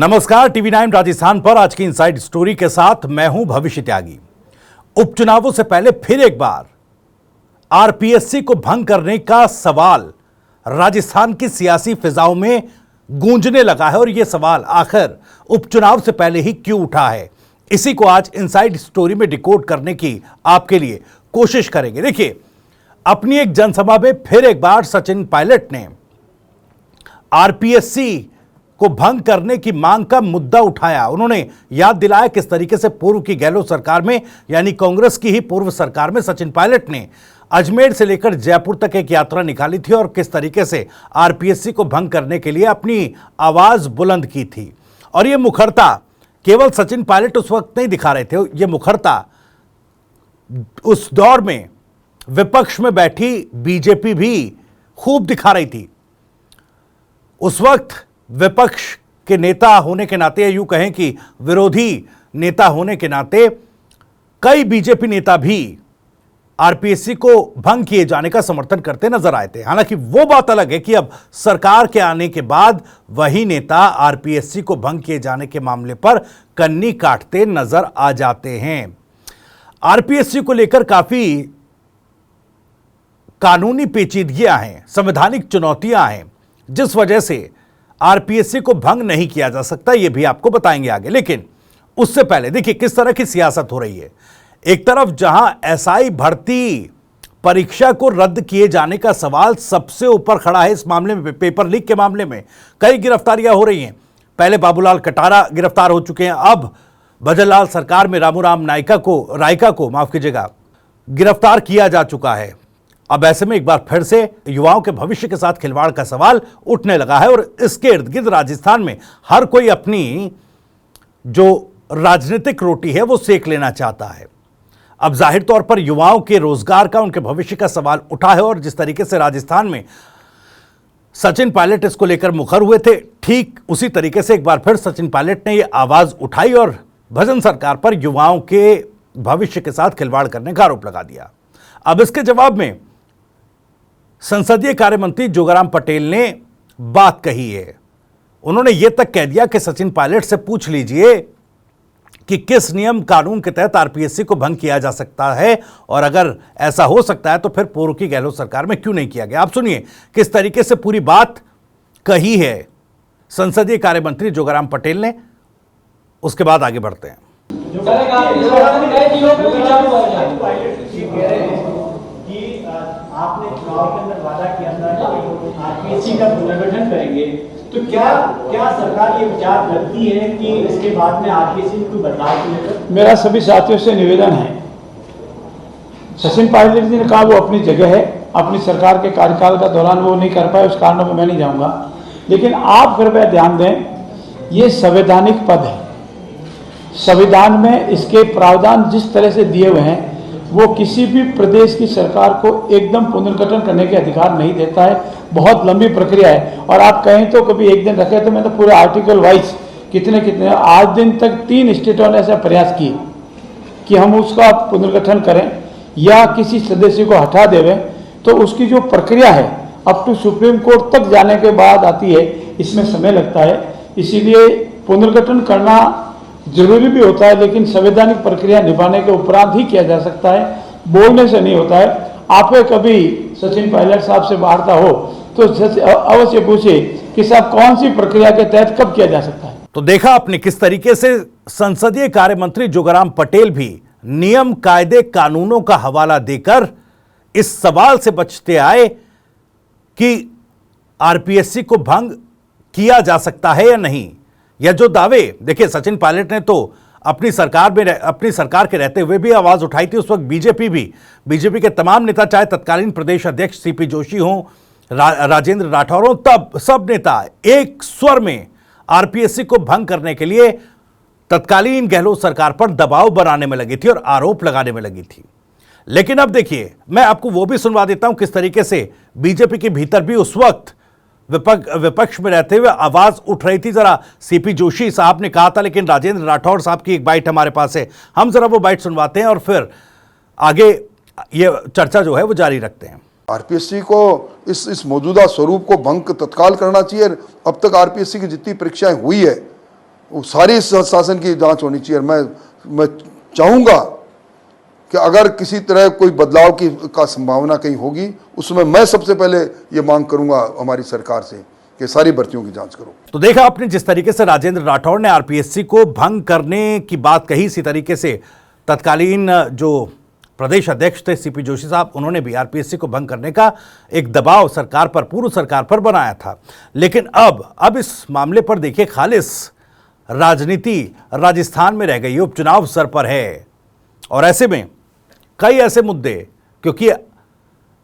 नमस्कार, टीवी 9 राजस्थान पर आज की इनसाइड स्टोरी के साथ मैं हूं भविष्य त्यागी। उपचुनावों से पहले फिर एक बार आरपीएससी को भंग करने का सवाल राजस्थान की सियासी फिजाओं में गूंजने लगा है और यह सवाल आखिर उपचुनाव से पहले ही क्यों उठा है, इसी को आज इनसाइड स्टोरी में डिकोड करने की आपके लिए कोशिश करेंगे। देखिए, अपनी एक जनसभा में फिर एक बार सचिन पायलट ने आरपीएससी को भंग करने की मांग का मुद्दा उठाया। उन्होंने याद दिलाया किस तरीके से पूर्व की गहलोत सरकार में, यानी कांग्रेस की ही पूर्व सरकार में, सचिन पायलट ने अजमेर से लेकर जयपुर तक एक यात्रा निकाली थी और किस तरीके से आरपीएससी को भंग करने के लिए अपनी आवाज बुलंद की थी। और यह मुखरता केवल सचिन पायलट उस वक्त नहीं दिखा रहे थे, यह मुखरता उस दौर में विपक्ष में बैठी बीजेपी भी खूब दिखा रही थी। उस वक्त विपक्ष के नेता होने के नाते, यूं कहें कि विरोधी नेता होने के नाते, कई बीजेपी नेता भी आरपीएससी को भंग किए जाने का समर्थन करते नजर आए थे। हालांकि वो बात अलग है कि अब सरकार के आने के बाद वही नेता आरपीएससी को भंग किए जाने के मामले पर कन्नी काटते नजर आ जाते हैं। आरपीएससी को लेकर काफी कानूनी पेचीदगियां हैं, संवैधानिक चुनौतियां हैं, जिस वजह से आरपीएससी को भंग नहीं किया जा सकता, यह भी आपको बताएंगे आगे। लेकिन उससे पहले देखिए किस तरह की सियासत हो रही है। एक तरफ जहां एसआई भर्ती परीक्षा को रद्द किए जाने का सवाल सबसे ऊपर खड़ा है, इस मामले में, पेपर लीक के मामले में कई गिरफ्तारियां हो रही हैं। पहले बाबूलाल कटारा गिरफ्तार हो चुके हैं, अब भजनलाल सरकार में रामूराम रायका को माफ कीजिएगा, गिरफ्तार किया जा चुका है। अब ऐसे में एक बार फिर से युवाओं के भविष्य के साथ खिलवाड़ का सवाल उठने लगा है और इसके इर्द गिर्द राजस्थान में हर कोई अपनी जो राजनीतिक रोटी है वो सेक लेना चाहता है। अब जाहिर तौर पर युवाओं के रोजगार का, उनके भविष्य का सवाल उठा है और जिस तरीके से राजस्थान में सचिन पायलट इसको लेकर मुखर हुए थे, ठीक उसी तरीके से एक बार फिर सचिन पायलट ने यह आवाज उठाई और भजन सरकार पर युवाओं के भविष्य के साथ खिलवाड़ करने का आरोप लगा दिया। अब इसके जवाब में संसदीय कार्य मंत्री जोगाराम पटेल ने बात कही है। उन्होंने यह तक कह दिया कि सचिन पायलट से पूछ लीजिए कि किस नियम कानून के तहत आरपीएससी को भंग किया जा सकता है और अगर ऐसा हो सकता है तो फिर पूर्व की गहलोत सरकार में क्यों नहीं किया गया। आप सुनिए किस तरीके से पूरी बात कही है संसदीय कार्य मंत्री जोगाराम पटेल ने, उसके बाद आगे बढ़ते हैं। आपने चुनाव के अंदर वादा किया था कि आरपीएससी का पुनर्गठन करेंगे, तो क्या सरकार ये विचार रखती है कि इसके बाद में आरपीएससी में कोई बदलाव को लेकर? मेरा सभी साथियों से निवेदन है, सचिन पायलट जी ने कहा वो अपनी जगह है, अपनी सरकार के कार्यकाल का दौरान वो नहीं कर पाए, उस कारणों में मैं नहीं जाऊंगा। लेकिन आप कृपया ध्यान दें, ये संवैधानिक पद है, संविधान में इसके प्रावधान जिस तरह से दिए हुए हैं वो किसी भी प्रदेश की सरकार को एकदम पुनर्गठन करने के अधिकार नहीं देता है। बहुत लंबी प्रक्रिया है और आप कहें तो कभी एक दिन रखे तो मैं तो पूरे आर्टिकल वाइज कितने आज दिन तक 3 स्टेटों ने ऐसा प्रयास किए कि हम उसका पुनर्गठन करें या किसी सदस्य को हटा देवें, तो उसकी जो प्रक्रिया है अप टू सुप्रीम कोर्ट तक जाने के बाद आती है, इसमें समय लगता है। इसीलिए पुनर्गठन करना जरूरी भी होता है, लेकिन संवैधानिक प्रक्रिया निभाने के उपरांत ही किया जा सकता है, बोलने से नहीं होता है। आपको कभी सचिन पायलट साहब से वार्ता हो तो अवश्य पूछे कि साहब कौन सी प्रक्रिया के तहत कब किया जा सकता है। तो देखा आपने किस तरीके से संसदीय कार्य मंत्री जोगाराम पटेल भी नियम, कायदे, कानूनों का हवाला देकर इस सवाल से बचते आए कि आरपीएससी को भंग किया जा सकता है या नहीं। या जो दावे, देखिए सचिन पायलट ने तो अपनी सरकार के रहते हुए भी आवाज उठाई थी। उस वक्त बीजेपी के तमाम नेता, चाहे तत्कालीन प्रदेश अध्यक्ष सीपी जोशी हों, राजेंद्र राठौर हों, तब सब नेता एक स्वर में आरपीएससी को भंग करने के लिए तत्कालीन गहलोत सरकार पर दबाव बनाने में लगी थी और आरोप लगाने में लगी थी। लेकिन अब देखिए, मैं आपको वो भी सुनवा देता हूं किस तरीके से बीजेपी के भीतर भी उस वक्त विपक्ष में रहते हुए आवाज उठ रही थी। जरा सीपी जोशी साहब ने कहा था, लेकिन राजेंद्र राठौर साहब की एक बाइट हमारे पास है, हम जरा वो बाइट सुनवाते हैं और फिर आगे ये चर्चा जो है वो जारी रखते हैं। आरपीएससी को इस मौजूदा स्वरूप को भंग तत्काल करना चाहिए। अब तक आरपीएससी की जितनी परीक्षाएं हुई है वो सारी शासन की जांच होनी चाहिए। मैं चाहूँगा कि अगर किसी तरह कोई बदलाव का संभावना कहीं होगी, उसमें मैं सबसे पहले ये मांग करूँगा हमारी सरकार से कि सारी भर्तियों की जांच करो। तो देखा आपने जिस तरीके से राजेंद्र राठौड़ ने आरपीएससी को भंग करने की बात कही, इसी तरीके से तत्कालीन जो प्रदेश अध्यक्ष थे सीपी जोशी साहब, उन्होंने भी आरपीएससी को भंग करने का एक दबाव सरकार पर, पूर्व सरकार पर बनाया था। लेकिन अब इस मामले पर देखिए, खालिस राजनीति राजस्थान में रह गई, उपचुनाव सर पर है। और ऐसे में कई ऐसे मुद्दे, क्योंकि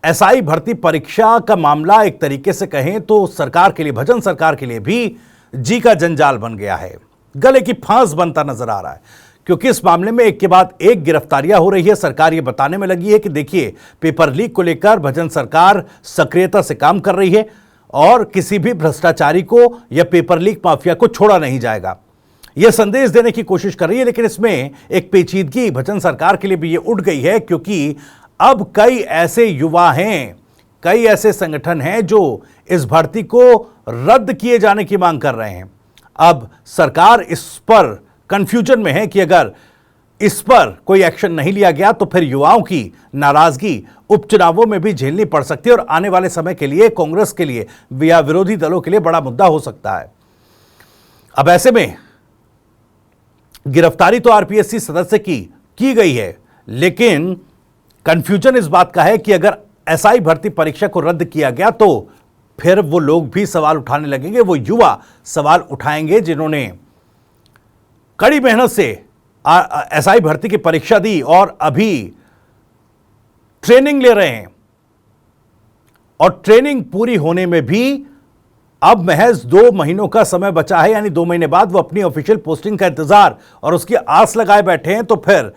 एसआई भर्ती परीक्षा का मामला एक तरीके से कहें तो सरकार के लिए, भजन सरकार के लिए भी जी का जंजाल बन गया है, गले की फांस बनता नजर आ रहा है। क्योंकि इस मामले में एक के बाद एक गिरफ्तारियां हो रही है। सरकार ये बताने में लगी है कि देखिए, पेपर लीक को लेकर भजन सरकार सक्रियता से काम कर रही है और किसी भी भ्रष्टाचारी को या पेपर लीक माफिया को छोड़ा नहीं जाएगा, यह संदेश देने की कोशिश कर रही है। लेकिन इसमें एक पेचीदगी भजन सरकार के लिए भी ये उठ गई है, क्योंकि अब कई ऐसे युवा हैं, कई ऐसे संगठन हैं जो इस भर्ती को रद्द किए जाने की मांग कर रहे हैं। अब सरकार इस पर कंफ्यूजन में है कि अगर इस पर कोई एक्शन नहीं लिया गया तो फिर युवाओं की नाराजगी उपचुनावों में भी झेलनी पड़ सकती है और आने वाले समय के लिए कांग्रेस के लिए या विरोधी दलों के लिए बड़ा मुद्दा हो सकता है। अब ऐसे में गिरफ्तारी तो आरपीएससी सदस्य की गई है, लेकिन कंफ्यूजन इस बात का है कि अगर एसआई भर्ती परीक्षा को रद्द किया गया तो फिर वो लोग भी सवाल उठाने लगेंगे, वो युवा सवाल उठाएंगे जिन्होंने कड़ी मेहनत से एसआई भर्ती की परीक्षा दी और अभी ट्रेनिंग ले रहे हैं, और ट्रेनिंग पूरी होने में भी अब महज 2 महीनों का समय बचा है, यानी 2 महीने बाद वो अपनी ऑफिशियल पोस्टिंग का इंतजार और उसकी आस लगाए बैठे हैं। तो फिर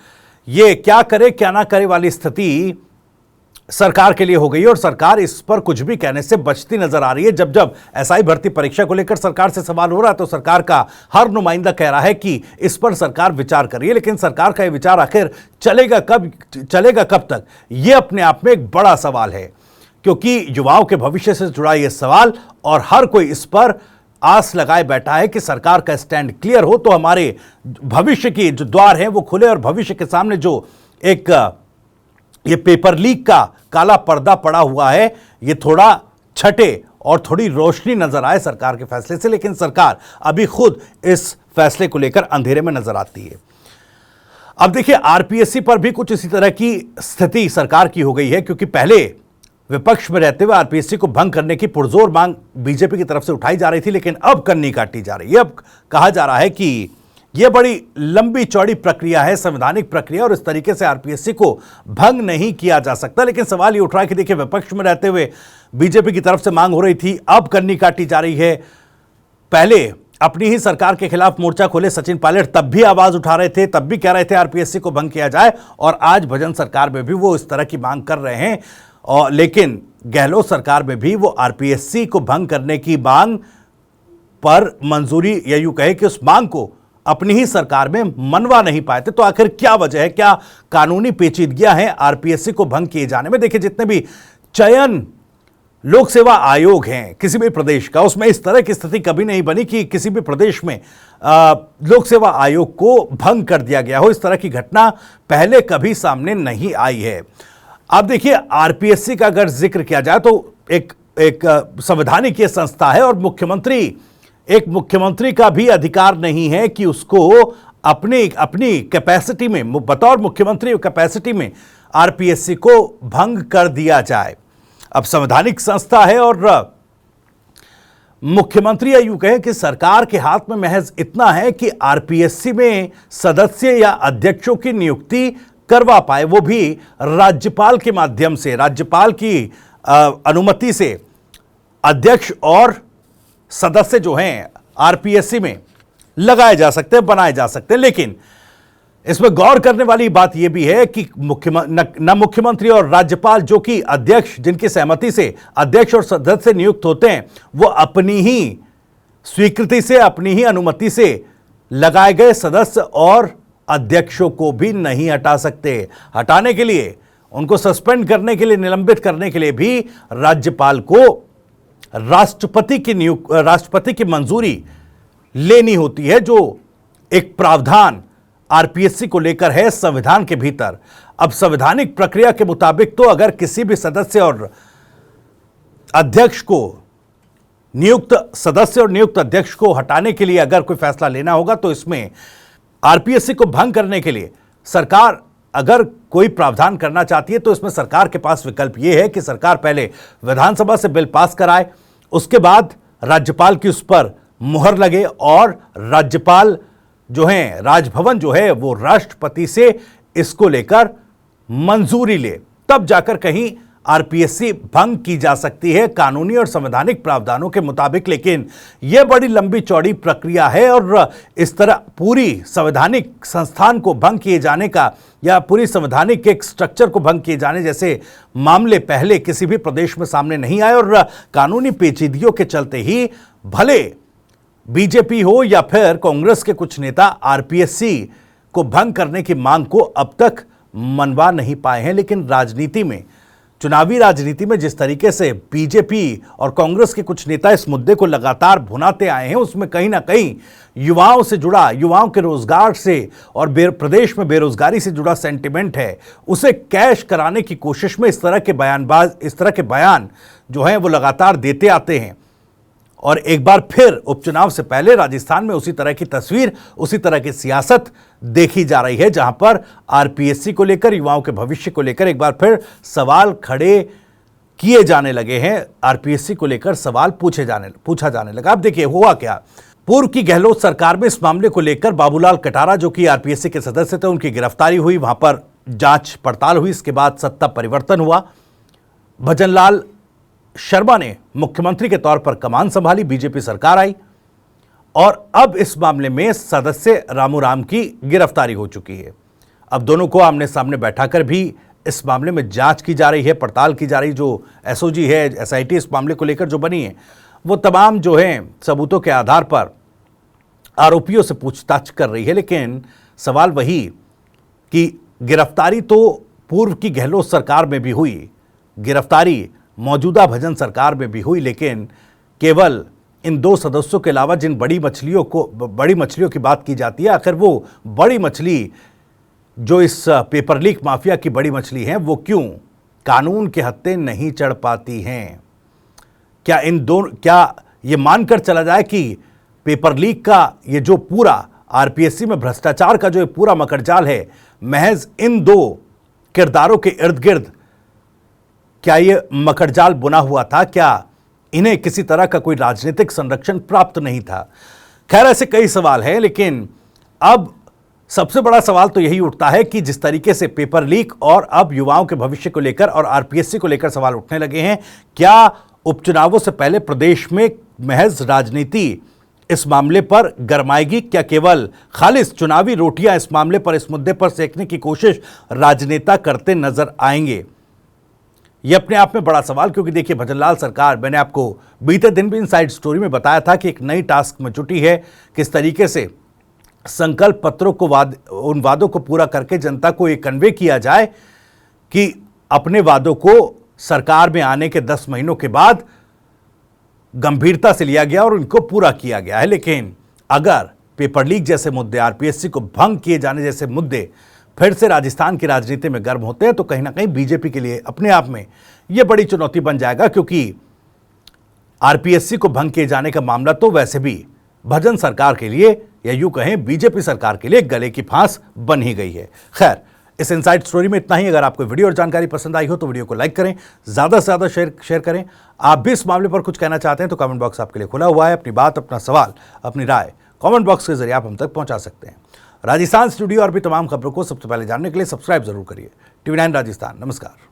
ये क्या करे क्या ना करे वाली स्थिति सरकार के लिए हो गई है और सरकार इस पर कुछ भी कहने से बचती नजर आ रही है। जब एसआई भर्ती परीक्षा को लेकर सरकार से सवाल हो रहा है तो सरकार का हर नुमाइंदा कह रहा है कि इस पर सरकार विचार कर रही है, लेकिन सरकार का यह विचार आखिर चलेगा कब तक, यह अपने आप में एक बड़ा सवाल है, क्योंकि युवाओं के भविष्य से जुड़ा यह सवाल और हर कोई इस पर आस लगाए बैठा है कि सरकार का स्टैंड क्लियर हो तो हमारे भविष्य की जो द्वार हैं वो खुले और भविष्य के सामने जो एक ये पेपर लीक का काला पर्दा पड़ा हुआ है ये थोड़ा छटे और थोड़ी रोशनी नजर आए सरकार के फैसले से। लेकिन सरकार अभी खुद इस फैसले को लेकर अंधेरे में नजर आती है। अब देखिए, आरपीएससी पर भी कुछ इसी तरह की स्थिति सरकार की हो गई है, क्योंकि पहले विपक्ष में रहते हुए आरपीएससी को भंग करने की पुरजोर मांग बीजेपी की तरफ से उठाई जा रही थी, लेकिन अब कन्नी काटी जा रही है। अब कहा जा रहा है कि यह बड़ी लंबी चौड़ी प्रक्रिया है, संवैधानिक प्रक्रिया, और इस तरीके से आरपीएससी को भंग नहीं किया जा सकता। लेकिन सवाल ये उठ रहा है कि देखिए, विपक्ष में रहते हुए बीजेपी की तरफ से मांग हो रही थी, अब कन्नी काटी जा रही है। पहले अपनी ही सरकार के खिलाफ मोर्चा खोले सचिन पायलट, तब भी आवाज उठा रहे थे, तब भी कह रहे थे आरपीएससी को भंग किया जाए, और आज भजन सरकार में भी वो इस तरह की मांग कर रहे हैं। और लेकिन गहलोत सरकार में भी वो आरपीएससी को भंग करने की मांग पर मंजूरी, या यूं कहे कि उस मांग को अपनी ही सरकार में मनवा नहीं पाए थे। तो आखिर क्या वजह है, क्या कानूनी पेचीदगियां हैं आरपीएससी को भंग किए जाने में? देखिए, जितने भी चयन लोक सेवा आयोग हैं किसी भी प्रदेश का, उसमें इस तरह की स्थिति कभी नहीं बनी कि किसी भी प्रदेश में लोक सेवा आयोग को भंग कर दिया गया हो। इस तरह की घटना पहले कभी सामने नहीं आई है। आप देखिए, आरपीएससी का अगर जिक्र किया जाए तो एक संवैधानिक संस्था है, और मुख्यमंत्री का भी अधिकार नहीं है कि उसको अपनी कैपेसिटी में, बतौर मुख्यमंत्री कैपेसिटी में आरपीएससी को भंग कर दिया जाए। अब संवैधानिक संस्था है और मुख्यमंत्री, या यूं कहें कि सरकार के हाथ में महज इतना है कि आरपीएससी में सदस्य या अध्यक्षों की नियुक्ति करवा पाए, वो भी राज्यपाल के माध्यम से, राज्यपाल की अनुमति से अध्यक्ष और सदस्य जो हैं आरपीएससी में लगाए जा सकते हैं, बनाए जा सकते हैं। लेकिन इसमें गौर करने वाली बात यह भी है कि न मुख्यमंत्री और राज्यपाल, जो कि अध्यक्ष, जिनकी सहमति से अध्यक्ष और सदस्य नियुक्त होते हैं, वो अपनी ही स्वीकृति से, अपनी ही अनुमति से लगाए गए सदस्य और अध्यक्षों को भी नहीं हटा सकते। हटाने के लिए, उनको सस्पेंड करने के लिए, निलंबित करने के लिए भी राज्यपाल को राष्ट्रपति की मंजूरी लेनी होती है, जो एक प्रावधान आरपीएससी को लेकर है संविधान के भीतर। अब संवैधानिक प्रक्रिया के मुताबिक तो अगर किसी भी सदस्य और अध्यक्ष को नियुक्त सदस्य और नियुक्त अध्यक्ष को हटाने के लिए अगर कोई फैसला लेना होगा तो इसमें आरपीएससी को भंग करने के लिए सरकार अगर कोई प्रावधान करना चाहती है तो इसमें सरकार के पास विकल्प यह है कि सरकार पहले विधानसभा से बिल पास कराए, उसके बाद राज्यपाल की उस पर मुहर लगे और राज्यपाल जो है, राजभवन जो है वो राष्ट्रपति से इसको लेकर मंजूरी ले, तब जाकर कहीं आरपीएससी भंग की जा सकती है कानूनी और संवैधानिक प्रावधानों के मुताबिक। लेकिन यह बड़ी लंबी चौड़ी प्रक्रिया है और इस तरह पूरी संवैधानिक संस्थान को भंग किए जाने का या पूरी संवैधानिक एक स्ट्रक्चर को भंग किए जाने जैसे मामले पहले किसी भी प्रदेश में सामने नहीं आए और कानूनी पेचीदगियों के चलते ही भले बीजेपी हो या फिर कांग्रेस के कुछ नेता आरपीएससी को भंग करने की मांग को अब तक मनवा नहीं पाए हैं, लेकिन राजनीति में, चुनावी राजनीति में जिस तरीके से बीजेपी और कांग्रेस के कुछ नेता इस मुद्दे को लगातार भुनाते आए हैं, उसमें कहीं ना कहीं युवाओं से जुड़ा, युवाओं के रोजगार से और प्रदेश में बेरोजगारी से जुड़ा सेंटिमेंट है, उसे कैश कराने की कोशिश में इस तरह के बयान जो हैं वो लगातार देते आते हैं। और एक बार फिर उपचुनाव से पहले राजस्थान में उसी तरह की तस्वीर, उसी तरह की सियासत देखी जा रही है, जहां पर आरपीएससी को लेकर, युवाओं के भविष्य को लेकर एक बार फिर सवाल खड़े किए जाने लगे हैं। आरपीएससी को लेकर सवाल पूछा जाने लगा। अब देखिए हुआ क्या। पूर्व की गहलोत सरकार में इस मामले को लेकर बाबूलाल कटारा जो कि आरपीएससी के सदस्य थे, उनकी गिरफ्तारी हुई, वहां पर जांच पड़ताल हुई। इसके बाद सत्ता परिवर्तन हुआ, भजनलाल शर्मा ने मुख्यमंत्री के तौर पर कमान संभाली, बीजेपी सरकार आई और अब इस मामले में सदस्य रामू राम की गिरफ्तारी हो चुकी है। अब दोनों को आमने सामने बैठाकर भी इस मामले में जांच की जा रही है, पड़ताल की जा रही। जो एसओजी है, एसआईटी इस मामले को लेकर जो बनी है, वो तमाम जो है सबूतों के आधार पर आरोपियों से पूछताछ कर रही है। लेकिन सवाल वही कि गिरफ्तारी तो पूर्व की गहलोत सरकार में भी हुई, गिरफ्तारी मौजूदा भजन सरकार में भी हुई, लेकिन केवल इन दो सदस्यों के अलावा जिन बड़ी मछलियों की बात की जाती है, आखिर वो बड़ी मछली जो इस पेपर लीक माफिया की बड़ी मछली है, वो क्यों कानून के हत्थे नहीं चढ़ पाती हैं? क्या ये मानकर चला जाए कि पेपर लीक का ये जो पूरा आरपीएससी में भ्रष्टाचार का जो पूरा मकड़जाल है, महज इन दो किरदारों के इर्द गिर्द क्या ये मकड़जाल बुना हुआ था? क्या इन्हें किसी तरह का कोई राजनीतिक संरक्षण प्राप्त नहीं था? खैर, ऐसे कई सवाल हैं, लेकिन अब सबसे बड़ा सवाल तो यही उठता है कि जिस तरीके से पेपर लीक और अब युवाओं के भविष्य को लेकर और आरपीएससी को लेकर सवाल उठने लगे हैं, क्या उपचुनावों से पहले प्रदेश में महज राजनीति इस मामले पर गरमाएगी? क्या केवल खालिस चुनावी रोटियां इस मामले पर, इस मुद्दे पर सेकने की कोशिश राजनेता करते नजर आएंगे? यह अपने आप में बड़ा सवाल, क्योंकि देखिए भजनलाल सरकार, मैंने आपको बीते दिन भी इनसाइड स्टोरी में बताया था कि एक नई टास्क में जुटी है, किस तरीके से संकल्प पत्रों को उन वादों को पूरा करके जनता को ये कन्वे किया जाए कि अपने वादों को सरकार में आने के 10 महीनों के बाद गंभीरता से लिया गया और उनको पूरा किया गया है। लेकिन अगर पेपर लीक जैसे मुद्दे, आरपीएससी को भंग किए जाने जैसे मुद्दे फिर से राजस्थान की राजनीति में गर्म होते हैं, तो कहीं ना कहीं बीजेपी के लिए अपने आप में यह बड़ी चुनौती बन जाएगा, क्योंकि आरपीएससी को भंग किए जाने का मामला तो वैसे भी भजन सरकार के लिए, या यूं कहें बीजेपी सरकार के लिए गले की फांस बन ही गई है। खैर, इस इनसाइड स्टोरी में इतना ही। अगर आपको वीडियो और जानकारी पसंद आई हो तो वीडियो को लाइक करें, ज़्यादा से ज़्यादा शेयर करें। आप भी इस मामले पर कुछ कहना चाहते हैं तो कमेंट बॉक्स आपके लिए खुला हुआ है। अपनी बात, अपना सवाल, अपनी राय कमेंट बॉक्स के जरिए आप हम तक पहुंचा सकते हैं। राजस्थान स्टूडियो और भी तमाम खबरों को सबसे पहले जानने के लिए सब्सक्राइब जरूर करिए। TV9 राजस्थान। नमस्कार।